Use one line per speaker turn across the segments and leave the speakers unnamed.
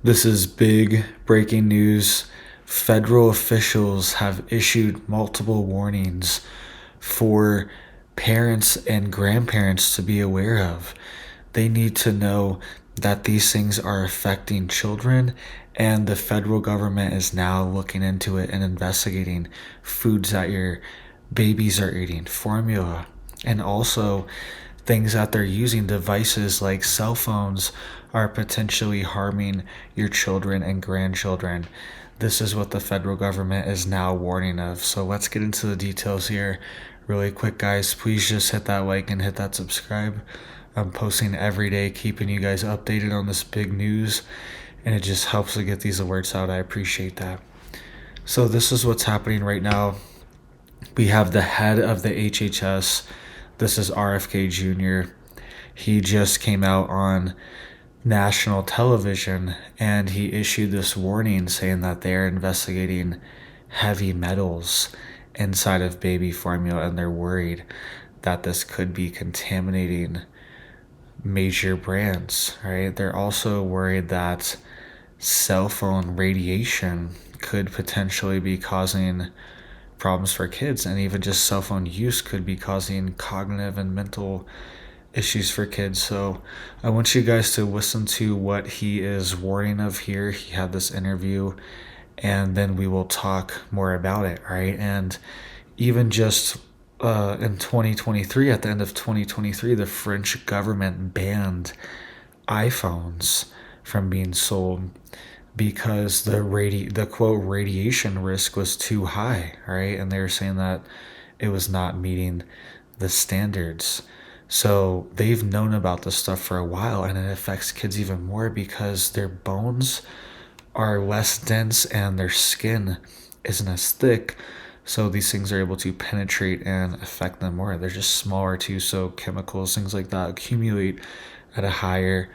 This is big breaking news. Federal officials have issued multiple warnings for parents and grandparents to be aware of. They need to know that these things are affecting children, and the federal government is now looking into it and investigating foods that your babies are eating, formula, and also things that they're using. Devices like cell phones are potentially harming your children and grandchildren. This is what the federal government is now warning of. So let's get into the details here really quick, guys. Please just hit that like and hit that subscribe. I'm posting every day, keeping you guys updated on this big news, and it just helps to get these alerts out. I appreciate that. So this is what's happening right now. We have the head of the HHS. This is RFK Jr. He just came out on national television and he issued this warning saying that they're investigating heavy metals inside of baby formula, and they're worried that this could be contaminating major brands, right? They're also worried that cell phone radiation could potentially be causing problems for kids, and even just cell phone use could be causing cognitive and mental issues for kids. So I want you guys to listen to what he is warning of here. He had this interview, and then we will talk more about it, right? And even just in 2023, at the end of 2023, the French government banned iPhones from being sold because the quote radiation risk was too high, right? And they were saying that it was not meeting the standards. So they've known about this stuff for a while, and it affects kids even more because their bones are less dense and their skin isn't as thick. So these things are able to penetrate and affect them more. They're just smaller too, so chemicals, things like that accumulate at a higher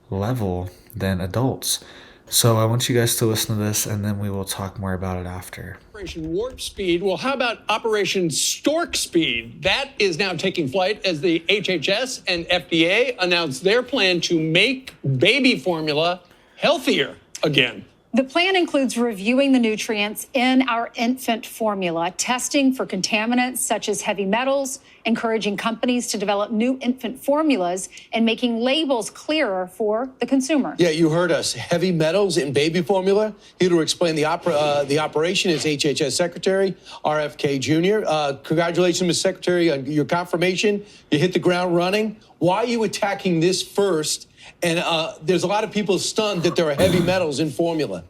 level than adults. So I want you guys to listen to this, and then we will talk more about it after.
Operation Warp Speed. Well, how about Operation Stork Speed? That is now taking flight as the HHS and FDA announce their plan to make baby formula healthier again.
The plan includes reviewing the nutrients in our infant formula, testing for contaminants such as heavy metals, encouraging companies to develop new infant formulas, and making labels clearer for the consumer.
Yeah, you heard us. Heavy metals in baby formula. Here to explain the operation is HHS Secretary RFK Jr. Congratulations, Ms. Secretary, on your confirmation. You hit the ground running. Why are you attacking this first? And there's a lot of people stunned that there are heavy metals in formula.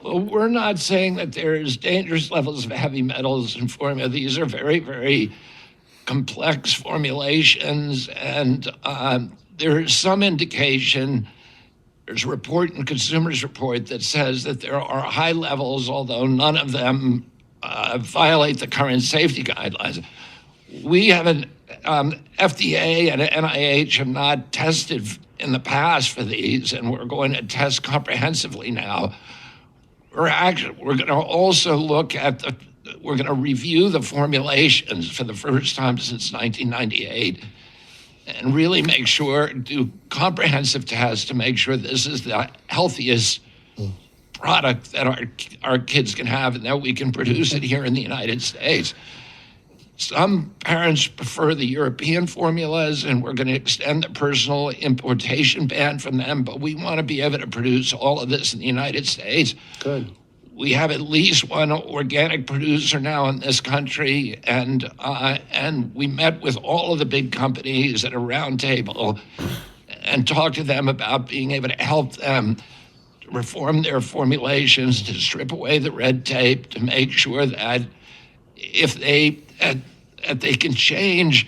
Well, we're not saying that there's dangerous levels of heavy metals in formula. These are very, very complex formulations, and there's some indication. There's a report in Consumers Report that says that there are high levels, although none of them violate the current safety guidelines. We haven't, FDA and NIH have not tested in the past for these, and we're going to test comprehensively now. We're going to also look at we're going to review the formulations for the first time since 1998 and really make sure, do comprehensive tests to make sure this is the healthiest product that our kids can have and that we can produce it here in the United States. Some parents prefer the European formulas, and we're going to extend the personal importation ban from them, but we want to be able to produce all of this in the United States.
Good.
We have at least one organic producer now in this country, and we met with all of the big companies at a round table and talked to them about being able to help them to reform their formulations, to strip away the red tape, to make sure that if they can change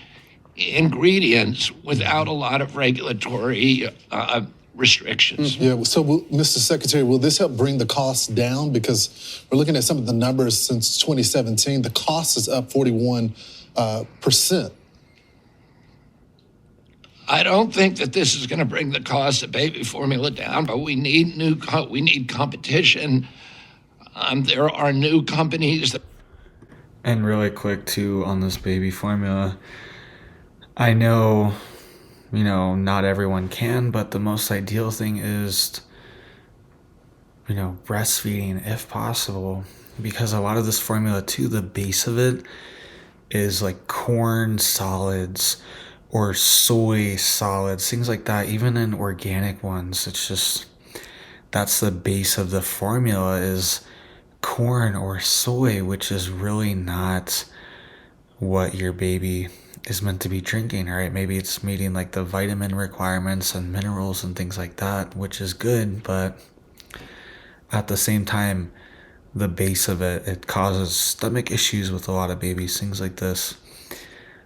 ingredients without a lot of regulatory restrictions.
Yeah, so Mr. Secretary, will this help bring the costs down? Because we're looking at some of the numbers since 2017. The cost is up 41%.
I don't think that this is going to bring the cost of baby formula down, but we need competition. There are new companies that.
And really quick too on this baby formula, I know not everyone can, but the most ideal thing is, breastfeeding if possible. Because a lot of this formula, too, the base of it is like corn solids or soy solids, things like that. Even in organic ones, it's just, that's the base of the formula is corn or soy, which is really not what your baby is meant to be drinking, right? Maybe it's meeting like the vitamin requirements and minerals and things like that, which is good, but at the same time, the base of it causes stomach issues with a lot of babies, things like this.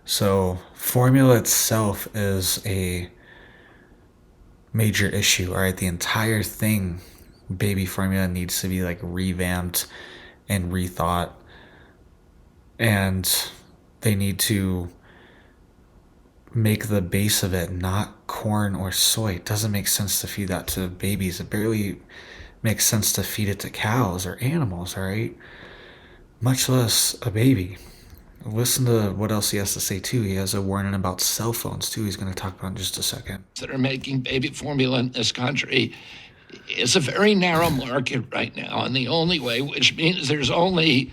So formula itself is a major issue, all right? The entire thing, baby formula, needs to be like revamped and rethought, and they need to make the base of it not corn or soy. It doesn't make sense to feed that to babies. It barely makes sense to feed it to cows or animals, all right? Much less a baby. Listen to what else he has to say, too. He has a warning about cell phones, too, he's going to talk about in just a second.
That are making baby formula in this country. It's a very narrow market right now, and the only way, which means there's only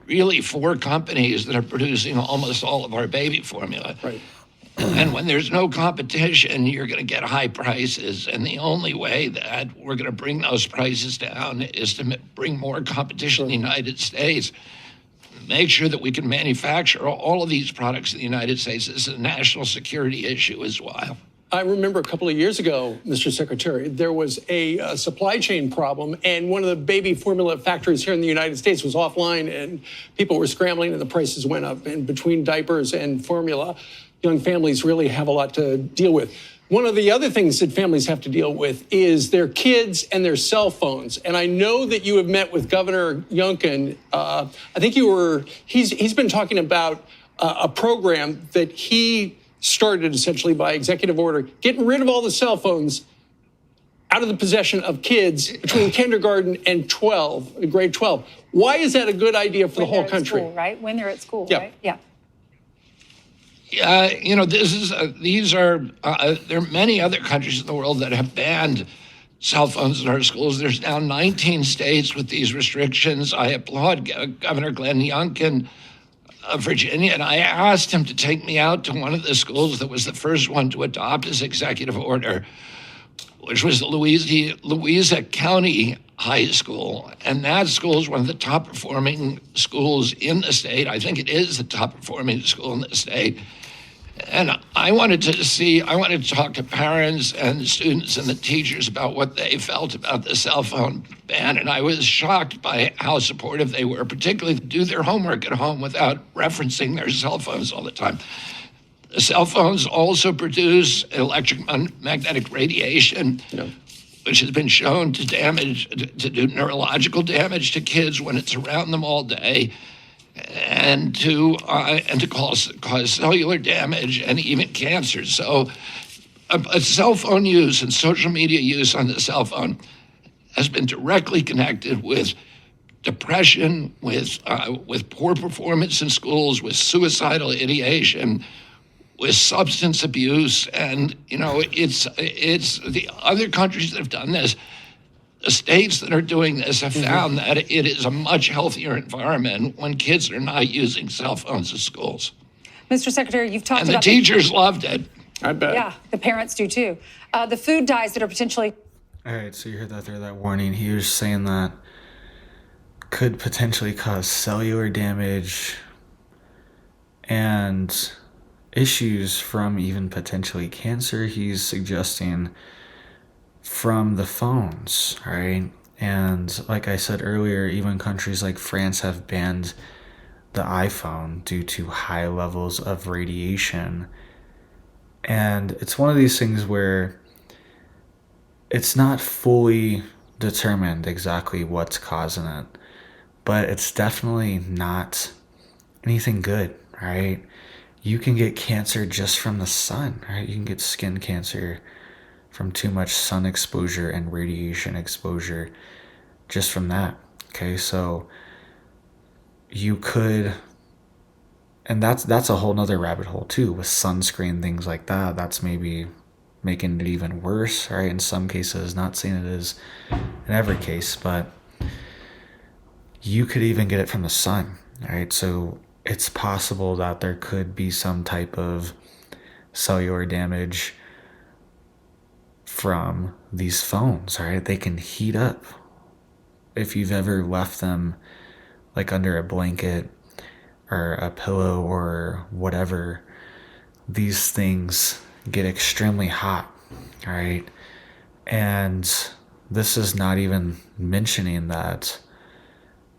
really 4 companies that are producing almost all of our baby formula.
Right.
And when there's no competition, you're going to get high prices. And the only way that we're going to bring those prices down is to bring more competition in the United States. Make sure that we can manufacture all of these products in the United States. This is a national security issue as well.
I remember a couple of years ago, Mr. Secretary, there was a supply chain problem, and one of the baby formula factories here in the United States was offline, and people were scrambling, and the prices went up. And between diapers and formula, young families really have a lot to deal with. One of the other things that families have to deal with is their kids and their cell phones. And I know that you have met with Governor Youngkin. I think he's been talking about a program that he started essentially by executive order, getting rid of all the cell phones out of the possession of kids between kindergarten and grade 12. Why is that a good idea for the whole country?
School, right? When they're at school,
Yeah.
right? Yeah.
There are many other countries in the world that have banned cell phones in our schools. There's now 19 states with these restrictions. I applaud Governor Glenn Youngkin of Virginia, and I asked him to take me out to one of the schools that was the first one to adopt his executive order, which was the Louisa County High School. And that school is one of the top performing schools in the state. I think it is the top performing school in the state. And I wanted to talk to parents and students and the teachers about what they felt about the cell phone ban. And I was shocked by how supportive they were, particularly to do their homework at home without referencing their cell phones all the time. The cell phones also produce electromagnetic radiation, which has been shown to do neurological damage to kids when it's around them all day, and to cause cellular damage and even cancer. So a cell phone use and social media use on the cell phone has been directly connected with depression, with poor performance in schools, with suicidal ideation, with substance abuse. And it's the other countries that have done this. The states that are doing this have found that it is a much healthier environment when kids are not using cell phones at schools.
Mr. Secretary, you've talked about...
And the teachers loved it.
I bet.
Yeah, the parents do too. The food dyes that are potentially...
All right, so you heard that there, that warning. He was saying that could potentially cause cellular damage and issues from even potentially cancer. He's suggesting from the phones, right? And like I said earlier, even countries like France have banned the iPhone due to high levels of radiation. And it's one of these things where it's not fully determined exactly what's causing it, but it's definitely not anything good, right? You can get cancer just from the sun, right? You can get skin cancer from too much sun exposure and radiation exposure just from that. Okay, so you could and that's a whole nother rabbit hole too, with sunscreen, things like that. That's maybe making it even worse, right? In some cases, not saying it is in every case, but you could even get it from the sun, right? So it's possible that there could be some type of cellular damage from these phones, right? They can heat up. If you've ever left them like under a blanket or a pillow or whatever, these things get extremely hot, right? And this is not even mentioning that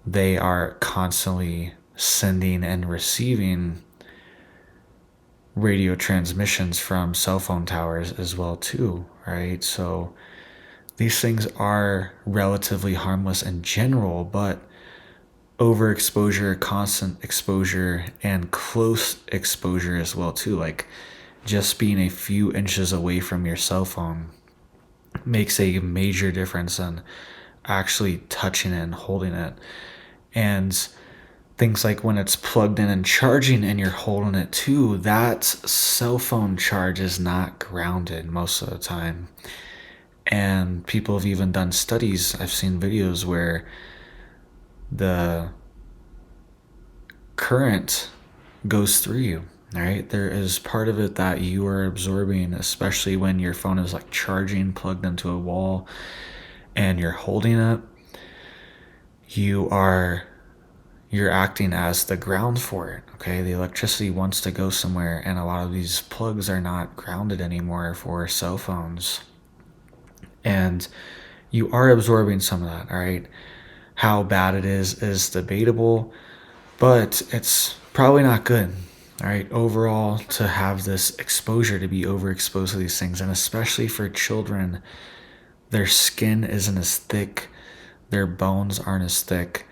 they are constantly sending and receiving radio transmissions from cell phone towers as well too, right? So these things are relatively harmless in general, but overexposure, constant exposure, and close exposure as well too, like just being a few inches away from your cell phone makes a major difference in actually touching it and holding it. And things like when it's plugged in and charging and you're holding it too, that cell phone charge is not grounded most of the time. And people have even done studies. I've seen videos where the current goes through you, right? There is part of it that you are absorbing, especially when your phone is like charging, plugged into a wall, and you're holding it. You're acting as the ground for it, okay? The electricity wants to go somewhere, and a lot of these plugs are not grounded anymore for cell phones. And you are absorbing some of that, all right? How bad it is debatable, but it's probably not good, all right? Overall, to have this exposure, to be overexposed to these things, and especially for children, their skin isn't as thick, their bones aren't as thick,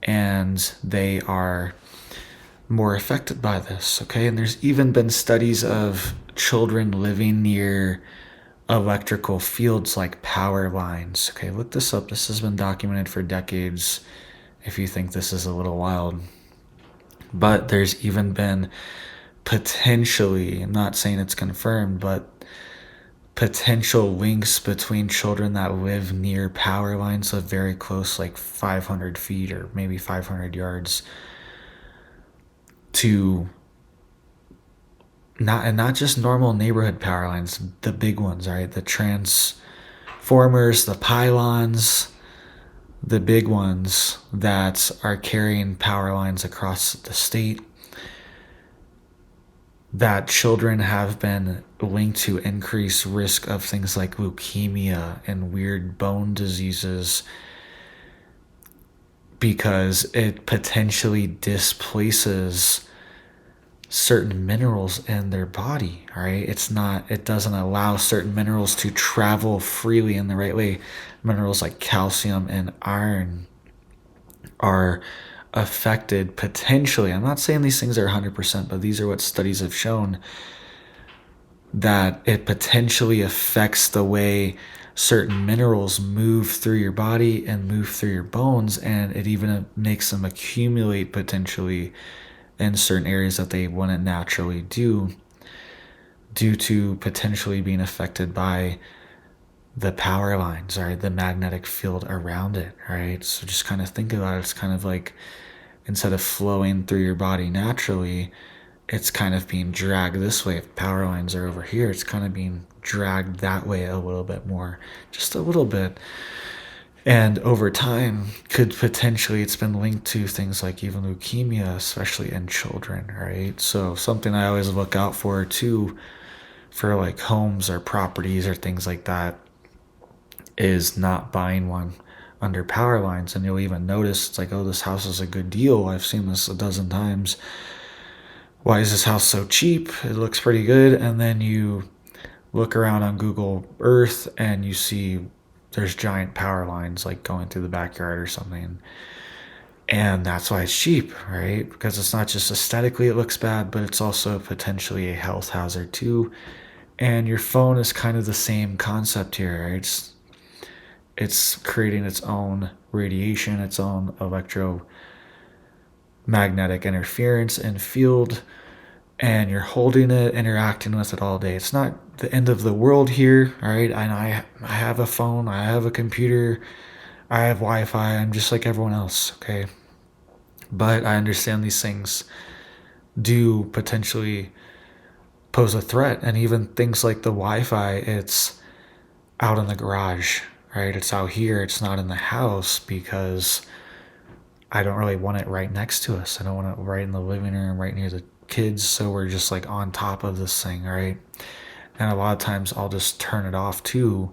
and they are more affected by this, okay? And there's even been studies of children living near electrical fields like power lines. Okay, look this up. This has been documented for decades if you think this is a little wild. But there's even been potentially, I'm not saying it's confirmed, but potential links between children that live near power lines, so very close, like 500 feet or maybe 500 yards, to not just normal neighborhood power lines, the big ones, right? The transformers, the pylons, the big ones that are carrying power lines across the state, that children have been linked to increased risk of things like leukemia and weird bone diseases because it potentially displaces certain minerals in their body, right? It doesn't allow certain minerals to travel freely in the right way. Minerals like calcium and iron are affected potentially. I'm not saying these things are 100%, but these are what studies have shown, that it potentially affects the way certain minerals move through your body and move through your bones, and it even makes them accumulate potentially in certain areas that they wouldn't naturally do, due to potentially being affected by the power lines, right? The magnetic field around it, right? So just kind of think about it. It's kind of like, instead of flowing through your body naturally, it's kind of being dragged this way. If power lines are over here, it's kind of being dragged that way a little bit more, just a little bit. And over time, could potentially, it's been linked to things like even leukemia, especially in children, right? So something I always look out for too, for like homes or properties or things like that, is not buying one under power lines. And you'll even notice, it's like, oh, this house is a good deal. I've seen this a dozen times. Why is this house so cheap? It looks pretty good. And then you look around on Google Earth and you see there's giant power lines like going through the backyard or something. And that's why it's cheap, right? Because it's not just aesthetically it looks bad, but it's also potentially a health hazard too. And your phone is kind of the same concept here, right? It's creating its own radiation, its own magnetic interference and field, and you're holding it, interacting with it all day. It's not the end of the world here, all right? And I have a phone, I have a computer, I have Wi-Fi. I'm just like everyone else, okay? But I understand these things do potentially pose a threat, and even things like the Wi-Fi, it's out in the garage, right? It's out here, it's not in the house, because I don't really want it right next to us. I don't want it right in the living room, right near the kids, so we're just like on top of this thing, right? And a lot of times I'll just turn it off too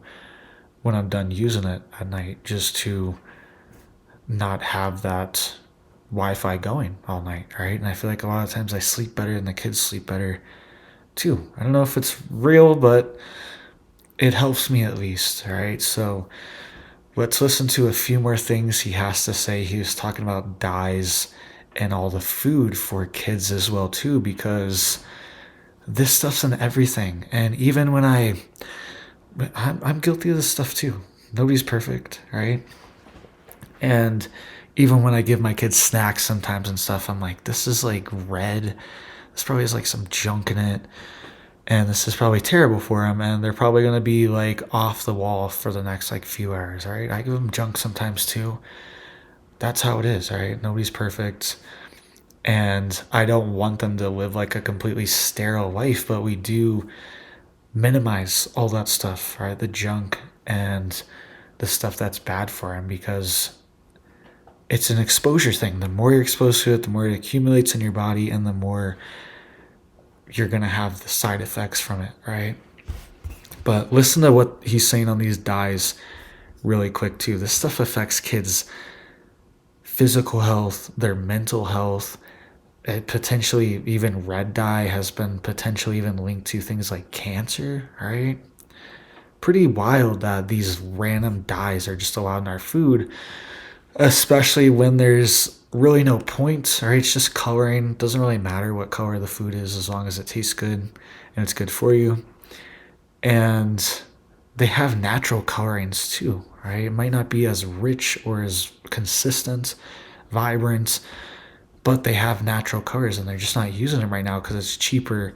when I'm done using it at night, just to not have that Wi-Fi going all night, right? And I feel like a lot of times I sleep better and the kids sleep better too. I don't know if it's real, but it helps me at least, all right? So let's listen to a few more things he has to say. He was talking about dyes and all the food for kids as well too, because this stuff's in everything. And even when I'm guilty of this stuff too. Nobody's perfect, right? And even when I give my kids snacks sometimes and stuff, I'm like, this is like red. This probably has like some junk in it. And this is probably terrible for them. And they're probably going to be like off the wall for the next like few hours, right? I give them junk sometimes too. That's how it is, right? Nobody's perfect. And I don't want them to live like a completely sterile life, but we do minimize all that stuff, right? The junk and the stuff that's bad for them, because it's an exposure thing. The more you're exposed to it, the more it accumulates in your body, and the more you're going to have the side effects from it, right? But listen to what he's saying on these dyes really quick too. This stuff affects kids' physical health, their mental health. It potentially, even red dye has been potentially even linked to things like cancer, right? Pretty wild that these random dyes are just allowed in our food, especially when there's really no point, right? It's just coloring. It doesn't really matter what color the food is as long as it tastes good and it's good for you. And they have natural colorings too, right? It might not be as rich or as consistent, vibrant, but they have natural colors, and they're just not using them right now because it's cheaper.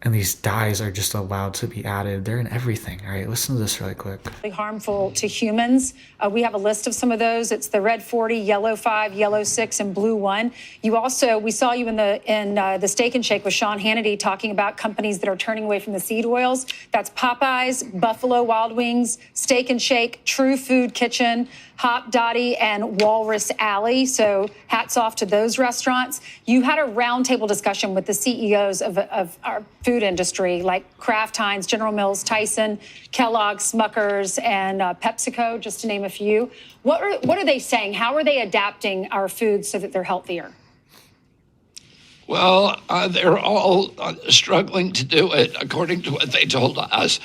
And these dyes are just allowed to be added. They're in everything. All right, listen to this really quick.
Harmful to humans. We have a list of some of those. It's the red 40, yellow 5, yellow 6, and blue 1. We saw you in the Steak and Shake with Sean Hannity talking about companies that are turning away from the seed oils. That's Popeyes, Buffalo Wild Wings, Steak and Shake, True Food Kitchen, Hop Dottie, and Walrus Alley. So hats off to those restaurants. You had a roundtable discussion with the CEOs of our food industry, like Kraft Heinz, General Mills, Tyson, Kellogg's, Smucker's, and PepsiCo, just to name a few. What are they saying? How are they adapting our foods so that they're healthier?
Well, they're all struggling to do it, according to what they told us.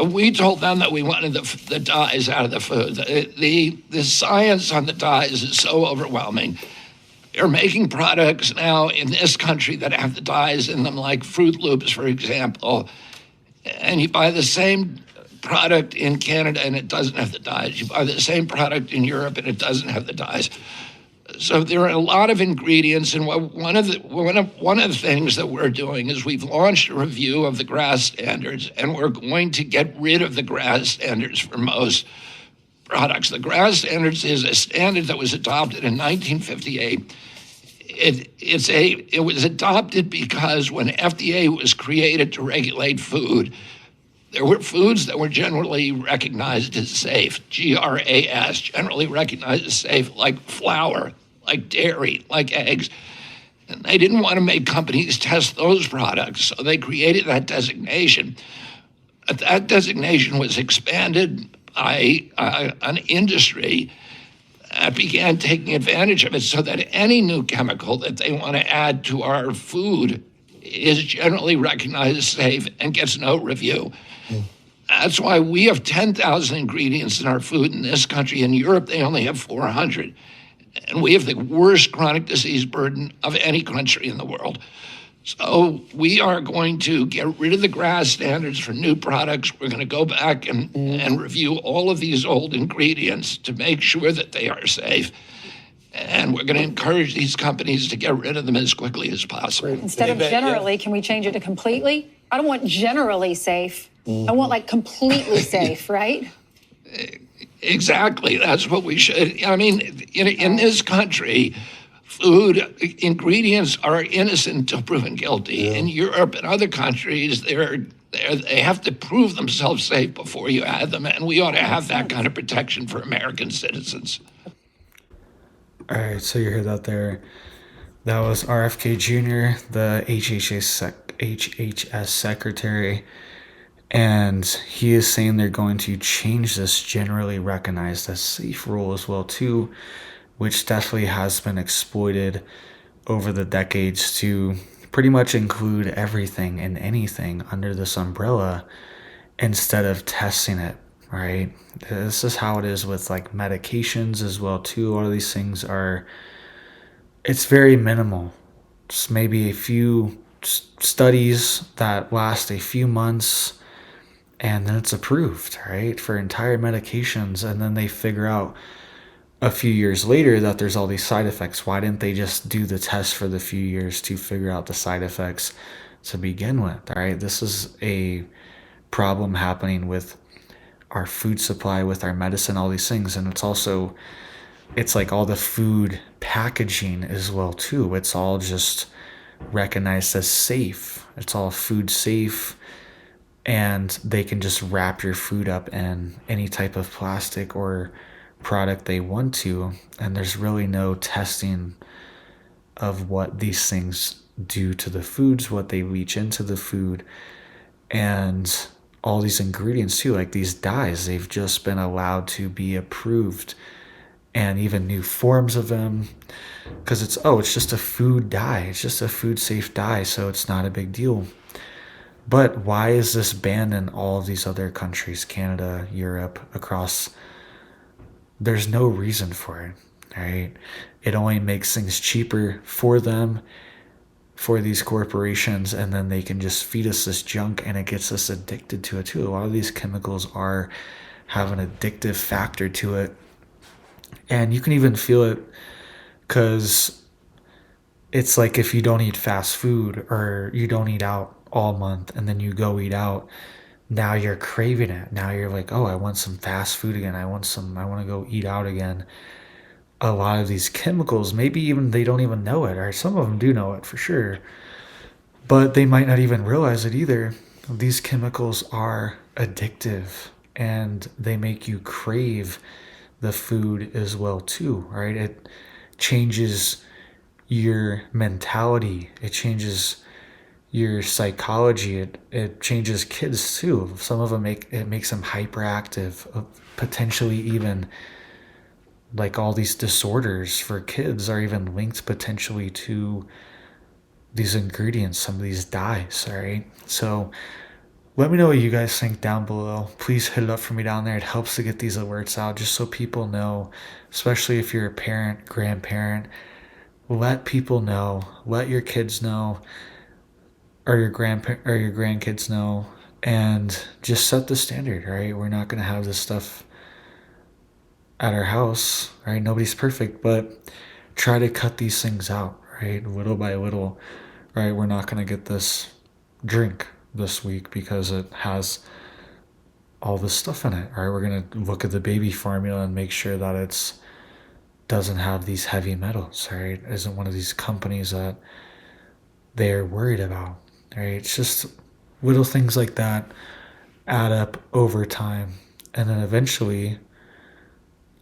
We told them that we wanted the dyes out of the food. The science on the dyes is so overwhelming. They're making products now in this country that have the dyes in them, like Fruit Loops, for example. And you buy the same product in Canada and it doesn't have the dyes. You buy the same product in Europe and it doesn't have the dyes. So there are a lot of ingredients, and one of the things that we're doing is we've launched a review of the GRAS standards, and we're going to get rid of the GRAS standards for most products. The GRAS standards is a standard that was adopted in 1958. It was adopted because when FDA was created to regulate food, there were foods that were generally recognized as safe, GRAS, generally recognized as safe, like flour, like dairy, like eggs. And they didn't want to make companies test those products, so they created that designation. That designation was expanded by an industry that began taking advantage of it so that any new chemical that they want to add to our food is generally recognized as safe and gets no review. That's why we have 10,000 ingredients in our food in this country. In Europe, they only have 400. And we have the worst chronic disease burden of any country in the world. So we are going to get rid of the GRAS standards for new products. We're going to go back and review all of these old ingredients to make sure that they are safe. And we're going to encourage these companies to get rid of them as quickly as possible.
Instead of generally, can we change it to completely? I don't want generally safe. I want like completely safe, right?
Exactly. That's what we should. I mean, in this country, food ingredients are innocent until proven guilty. In Europe and other countries, they have to prove themselves safe before you add them, and we ought to have that kind of protection for American citizens.
All right, so you heard that there. That was RFK Jr., the HHS secretary, and he is saying they're going to change this generally recognized as safe rule as well too, which definitely has been exploited over the decades to pretty much include everything and anything under this umbrella instead of testing it, right? This is how it is with like medications as well too. All of these things it's very minimal. Just maybe a few studies that last a few months, and then it's approved, right, for entire medications. And then they figure out a few years later that there's all these side effects. Why didn't they just do the test for the few years to figure out the side effects to begin with, right? This is a problem happening with our food supply, with our medicine, all these things. And it's like all the food packaging as well too. It's all just recognized as safe. It's all food safe, and they can just wrap your food up in any type of plastic or product they want to, and there's really no testing of what these things do to the foods, what they leach into the food, and all these ingredients too, like these dyes, they've just been allowed to be approved, and even new forms of them, because it's just a food dye, it's just a food safe dye, so it's not a big deal. But why is this banned in all of these other countries, Canada, Europe, across? There's no reason for it, right? It only makes things cheaper for them, for these corporations, and then they can just feed us this junk, and it gets us addicted to it too. A lot of these chemicals have an addictive factor to it, and you can even feel it, because it's like if you don't eat fast food or you don't eat out all month and then you go eat out, now you're craving it. Now you're like, oh, I want some fast food again. I want to go eat out again. A lot of these chemicals, maybe even they don't even know it, or some of them do know it for sure, but they might not even realize it either. These chemicals are addictive, and they make you crave the food as well too, right? It changes your mentality. It changes your psychology. It changes kids too. Some of them makes them hyperactive, potentially even like all these disorders for kids are even linked potentially to these ingredients, some of these dyes, all right? So let me know what you guys think down below. Please hit it up for me down there. It helps to get these alerts out just so people know, especially if you're a parent, grandparent. Let people know. Let your kids know, or your grandkids know, and just set the standard, right? We're not going to have this stuff at our house, right? Nobody's perfect, but try to cut these things out, right? Little by little, right? We're not going to get this drink this week because it has all this stuff in it, right? We're going to look at the baby formula and make sure that it's doesn't have these heavy metals, right? It isn't one of these companies that they're worried about, right? It's just little things like that add up over time, and then eventually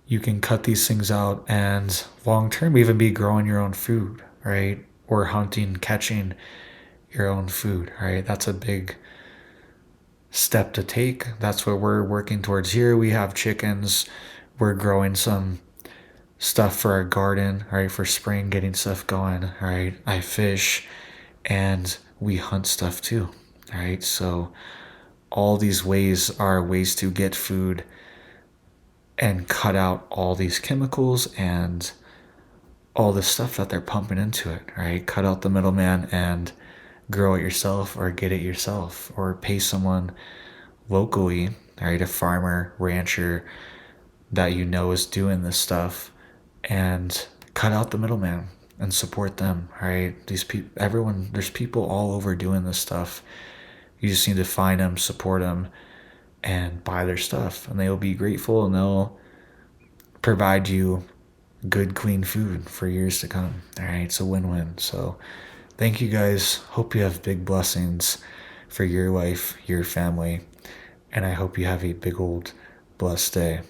you can cut these things out and long term even be growing your own food, right? Or hunting, catching your own food, right? That's a big step to take. That's what we're working towards here. We have chickens. We're growing some stuff for our garden, right? For spring, getting stuff going, right? I fish and we hunt stuff too, right? So all these ways are ways to get food and cut out all these chemicals and all the stuff that they're pumping into it, right? Cut out the middleman and grow it yourself, or get it yourself, or pay someone locally, right? A farmer, rancher that you know is doing this stuff, and cut out the middleman and support them. All right, these people, everyone, there's people all over doing this stuff. You just need to find them, support them, and buy their stuff, and they'll be grateful, and they'll provide you good, clean food for years to come. All right, it's a win-win. So thank you guys. Hope you have big blessings for your life, your family, and I hope you have a big old blessed day.